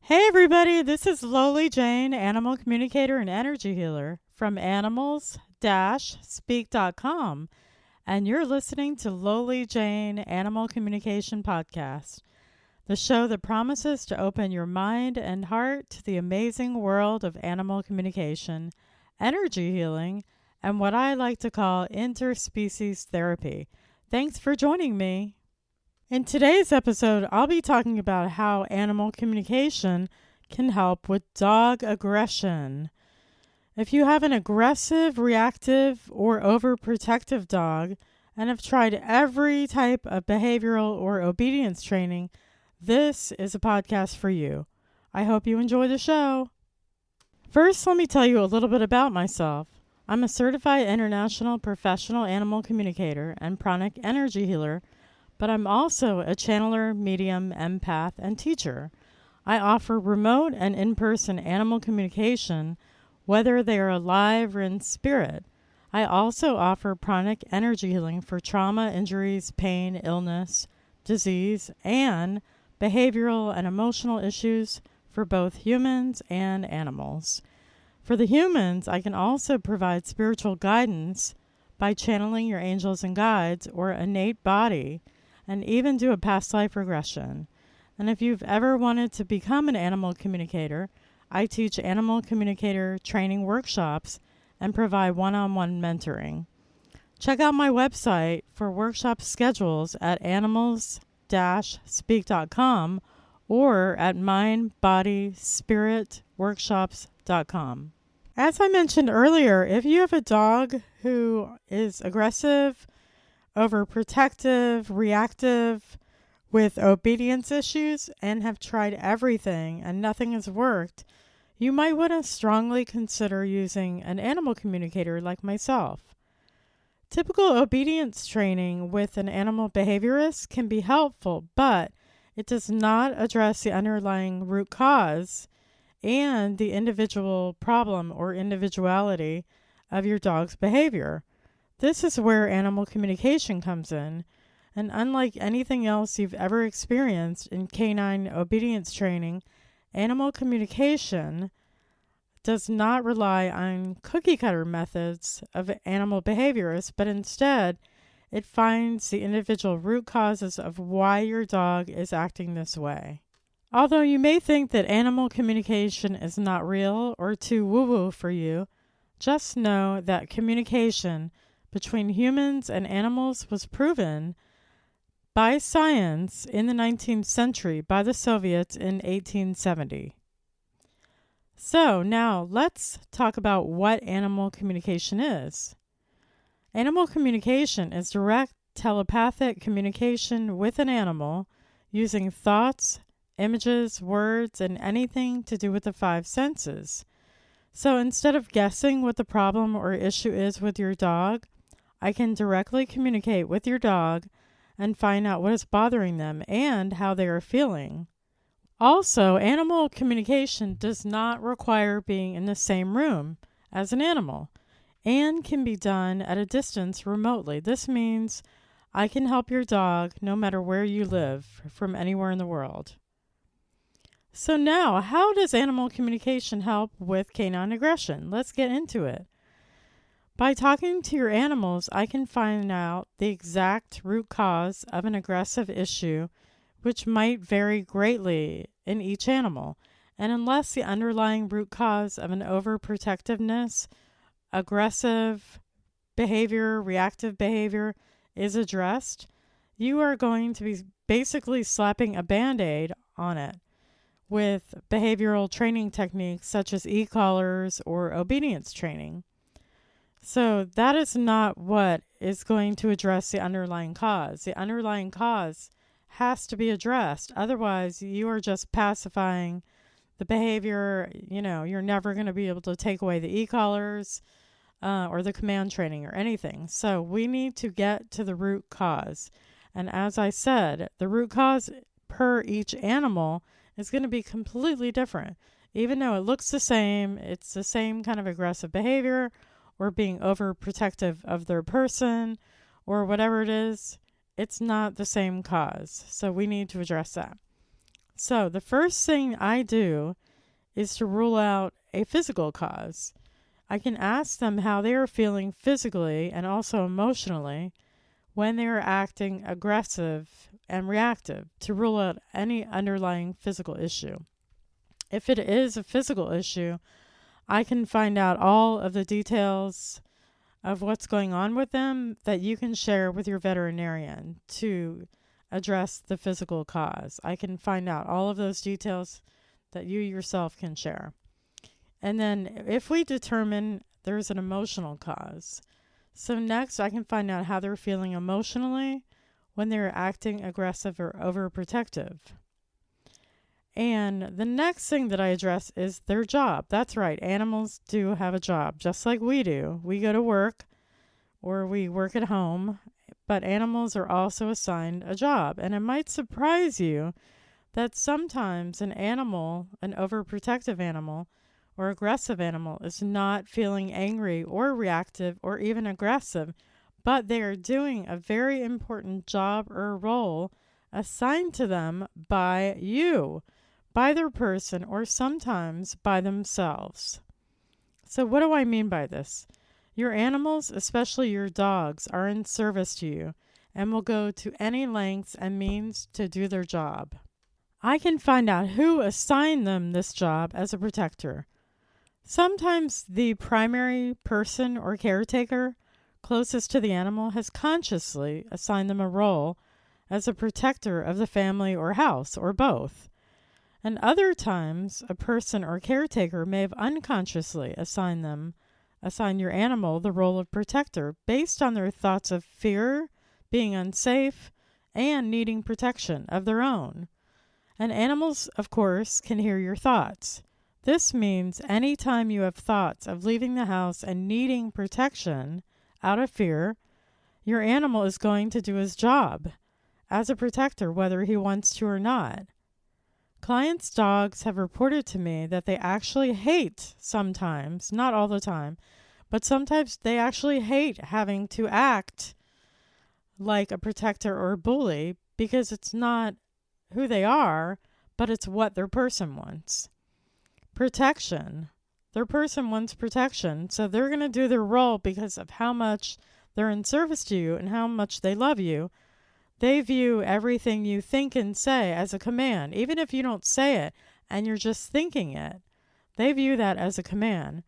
Hey everybody, this is Loli Jane, animal communicator and energy healer from animals-speak.com, and you're listening to Loli Jane Animal Communication Podcast, the show that promises to open your mind and heart to the amazing world of animal communication, energy healing, and what I like to call interspecies therapy. Thanks for joining me. In today's episode, I'll be talking about how animal communication can help with dog aggression. If you have an aggressive, reactive, or overprotective dog and have tried every type of behavioral or obedience training, this is a podcast for you. I hope you enjoy the show. First, let me tell you a little bit about myself. I'm a certified international professional animal communicator and pranic energy healer, but I'm also a channeler, medium, empath, and teacher. I offer remote and in-person animal communication, whether they are alive or in spirit. I also offer pranic energy healing for trauma, injuries, pain, illness, disease, and behavioral and emotional issues for both humans and animals. For the humans, I can also provide spiritual guidance by channeling your angels and guides or innate body, and even do a past life regression. And if you've ever wanted to become an animal communicator, I teach animal communicator training workshops and provide one-on-one mentoring. Check out my website for workshop schedules at animals-speak.com or at mindbodyspiritworkshops.com. As I mentioned earlier, if you have a dog who is aggressive, overprotective, reactive, with obedience issues, and have tried everything and nothing has worked, you might want to strongly consider using an animal communicator like myself. Typical obedience training with an animal behaviorist can be helpful, but it does not address the underlying root cause and the individual problem or individuality of your dog's behavior. This is where animal communication comes in, and unlike anything else you've ever experienced in canine obedience training, animal communication does not rely on cookie-cutter methods of animal behaviorists, but instead it finds the individual root causes of why your dog is acting this way. Although you may think that animal communication is not real or too woo-woo for you, just know that communication between humans and animals was proven by science in the 19th century by the Soviets in 1870. So now let's talk about what animal communication is. Animal communication is direct telepathic communication with an animal using thoughts, images, words, and anything to do with the five senses. So instead of guessing what the problem or issue is with your dog, I can directly communicate with your dog and find out what is bothering them and how they are feeling. Also, animal communication does not require being in the same room as an animal and can be done at a distance remotely. This means I can help your dog no matter where you live from anywhere in the world. So now, how does animal communication help with canine aggression? Let's get into it. By talking to your animals, I can find out the exact root cause of an aggressive issue, which might vary greatly in each animal. And unless the underlying root cause of an overprotectiveness, aggressive behavior, reactive behavior is addressed, you are going to be basically slapping a Band-Aid on it with behavioral training techniques such as e-collars or obedience training. So that is not what is going to address the underlying cause. The underlying cause has to be addressed. Otherwise, you are just pacifying the behavior. You're never going to be able to take away the e-collars or the command training or anything. So we need to get to the root cause. And as I said, the root cause per each animal is going to be completely different. Even though it looks the same, it's the same kind of aggressive behavior, or being overprotective of their person, or whatever it is, it's not the same cause. So we need to address that. So the first thing I do is to rule out a physical cause. I can ask them how they are feeling physically and also emotionally when they are acting aggressive and reactive to rule out any underlying physical issue. If it is a physical issue, I can find out all of the details of what's going on with them that you can share with your veterinarian to address the physical cause. I can find out all of those details that you yourself can share. And then if we determine there's an emotional cause, so next I can find out how they're feeling emotionally when they're acting aggressive or overprotective. And the next thing that I address is their job. That's right, animals do have a job, just like we do. We go to work or we work at home, but animals are also assigned a job. And it might surprise you that sometimes an animal, an overprotective animal, or aggressive animal is not feeling angry or reactive or even aggressive, but they are doing a very important job or role assigned to them by you, by their person, or sometimes by themselves. So what do I mean by this? Your animals, especially your dogs, are in service to you and will go to any lengths and means to do their job. I can find out who assigned them this job as a protector. Sometimes the primary person or caretaker closest to the animal has consciously assigned them a role as a protector of the family or house, or both. And other times, a person or caretaker may have unconsciously assigned your animal the role of protector based on their thoughts of fear, being unsafe, and needing protection of their own. And animals, of course, can hear your thoughts. This means anytime you have thoughts of leaving the house and needing protection out of fear, your animal is going to do his job as a protector, whether he wants to or not. Clients' dogs have reported to me that they actually hate sometimes, not all the time, but sometimes they actually hate having to act like a protector or a bully because it's not who they are, but it's what their person wants. Protection. Their person wants protection, so they're going to do their role because of how much they're in service to you and how much they love you. They view everything you think and say as a command, even if you don't say it and you're just thinking it. They view that as a command.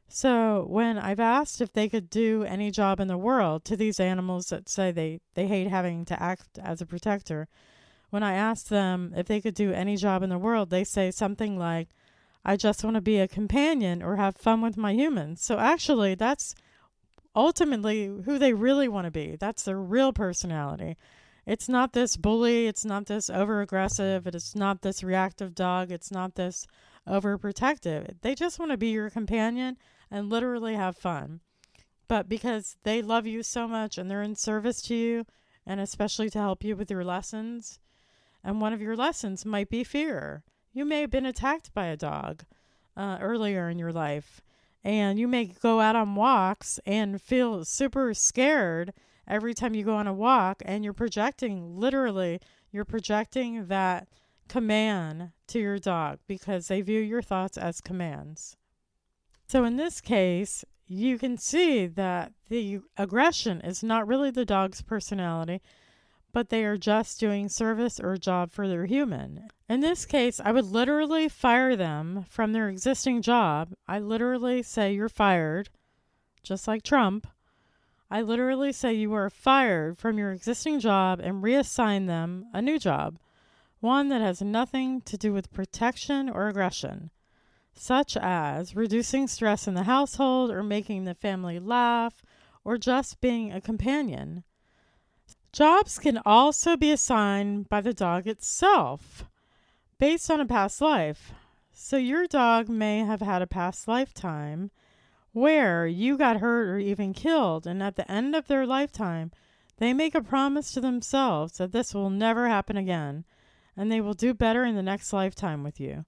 So when I've asked if they could do any job in the world to these animals that say they hate having to act as a protector, when I ask them if they could do any job in the world, they say something like, I just want to be a companion or have fun with my humans. So actually, that's ultimately who they really want to be. That's their real personality. It's not this bully. It's not this over-aggressive. It's not this reactive dog. It's not this overprotective. They just want to be your companion and literally have fun. But because they love you so much and they're in service to you, and especially to help you with your lessons, and one of your lessons might be fear. You may have been attacked by a dog earlier in your life, and you may go out on walks and feel super scared every time you go on a walk, and you're projecting that command to your dog because they view your thoughts as commands. So in this case, you can see that the aggression is not really the dog's personality, but they are just doing service or a job for their human. In this case, I would literally fire them from their existing job. I literally say you're fired, just like Trump. I literally say you are fired from your existing job and reassign them a new job, one that has nothing to do with protection or aggression, such as reducing stress in the household or making the family laugh or just being a companion. Jobs can also be assigned by the dog itself based on a past life. So your dog may have had a past lifetime where you got hurt or even killed, and at the end of their lifetime, they make a promise to themselves that this will never happen again, and they will do better in the next lifetime with you.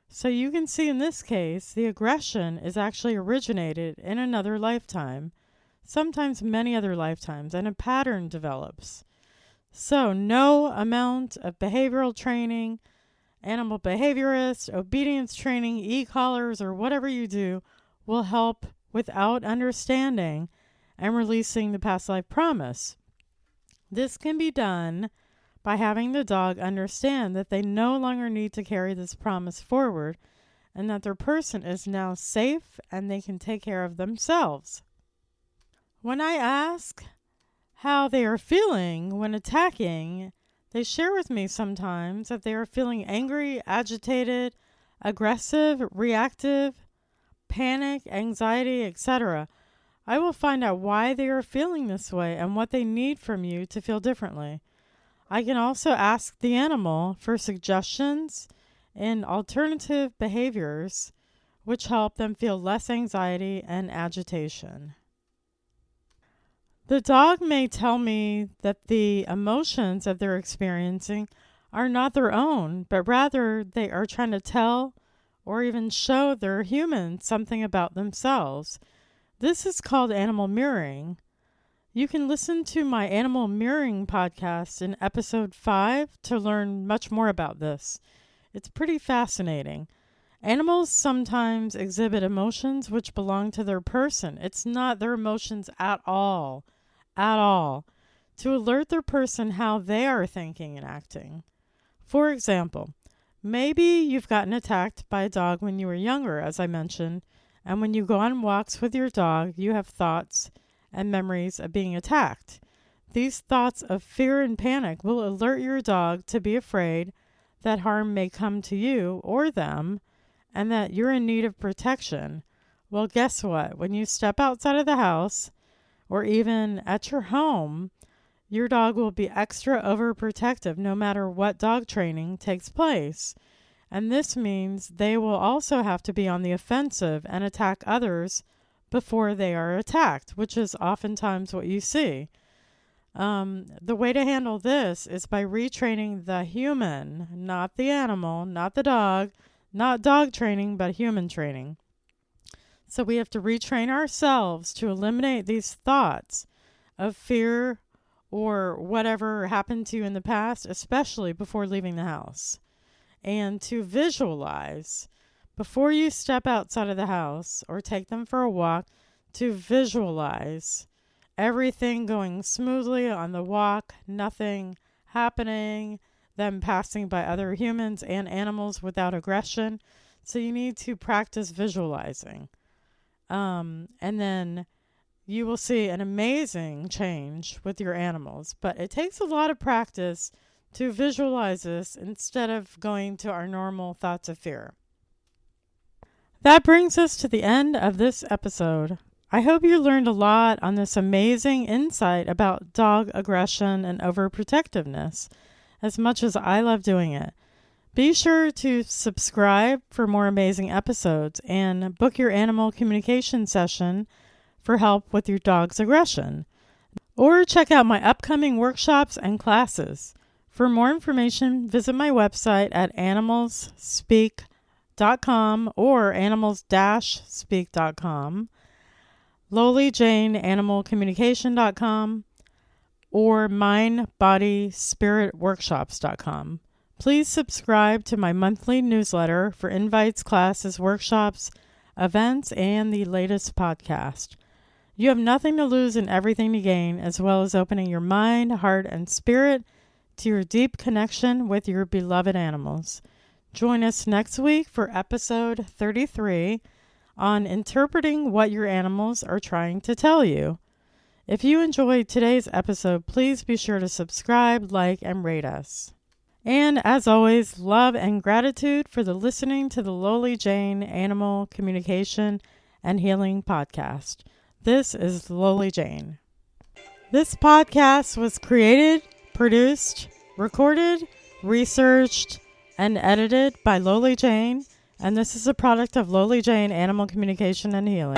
So you can see in this case, the aggression is actually originated in another lifetime, sometimes many other lifetimes, and a pattern develops. So no amount of behavioral training animal behaviorist, obedience training, e-collars, or whatever you do will help without understanding and releasing the past life promise. This can be done by having the dog understand that they no longer need to carry this promise forward and that their person is now safe and they can take care of themselves. When I ask how they are feeling when attacking, they share with me sometimes that they are feeling angry, agitated, aggressive, reactive, panic, anxiety, etc. I will find out why they are feeling this way and what they need from you to feel differently. I can also ask the animal for suggestions and alternative behaviors which help them feel less anxiety and agitation. The dog may tell me that the emotions that they're experiencing are not their own, but rather they are trying to tell or even show their human something about themselves. This is called animal mirroring. You can listen to my animal mirroring podcast in episode 5 to learn much more about this. It's pretty fascinating. Animals sometimes exhibit emotions which belong to their person. It's not their emotions at all, to alert their person how they are thinking and acting. For example, maybe you've gotten attacked by a dog when you were younger, as I mentioned, and when you go on walks with your dog, you have thoughts and memories of being attacked. These thoughts of fear and panic will alert your dog to be afraid that harm may come to you or them and that you're in need of protection. Well, guess what? When you step outside of the house or even at your home, your dog will be extra overprotective no matter what dog training takes place. And this means they will also have to be on the offensive and attack others before they are attacked, which is oftentimes what you see. The way to handle this is by retraining the human, not the animal, not the dog, not dog training, but human training. So we have to retrain ourselves to eliminate these thoughts of fear or whatever happened to you in the past, especially before leaving the house. And to visualize, before you step outside of the house or take them for a walk, to visualize everything going smoothly on the walk, nothing happening, them passing by other humans and animals without aggression. So you need to practice visualizing. And then you will see an amazing change with your animals. But it takes a lot of practice to visualize this instead of going to our normal thoughts of fear. That brings us to the end of this episode. I hope you learned a lot on this amazing insight about dog aggression and overprotectiveness, as much as I love doing it. Be sure to subscribe for more amazing episodes and book your animal communication session for help with your dog's aggression. Or check out my upcoming workshops and classes. For more information, visit my website at animalsspeak.com or animals-speak.com, Loli Jane animalcommunication.com, or mindbodyspiritworkshops.com. Please subscribe to my monthly newsletter for invites, classes, workshops, events, and the latest podcast. You have nothing to lose and everything to gain, as well as opening your mind, heart, and spirit to your deep connection with your beloved animals. Join us next week for episode 33 on interpreting what your animals are trying to tell you. If you enjoyed today's episode, please be sure to subscribe, like, and rate us. And as always, love and gratitude for listening to the Loli Jane Animal Communication and Healing Podcast. This is Loli Jane. This podcast was created, produced, recorded, researched, and edited by Loli Jane, and this is a product of Loli Jane Animal Communication and Healing.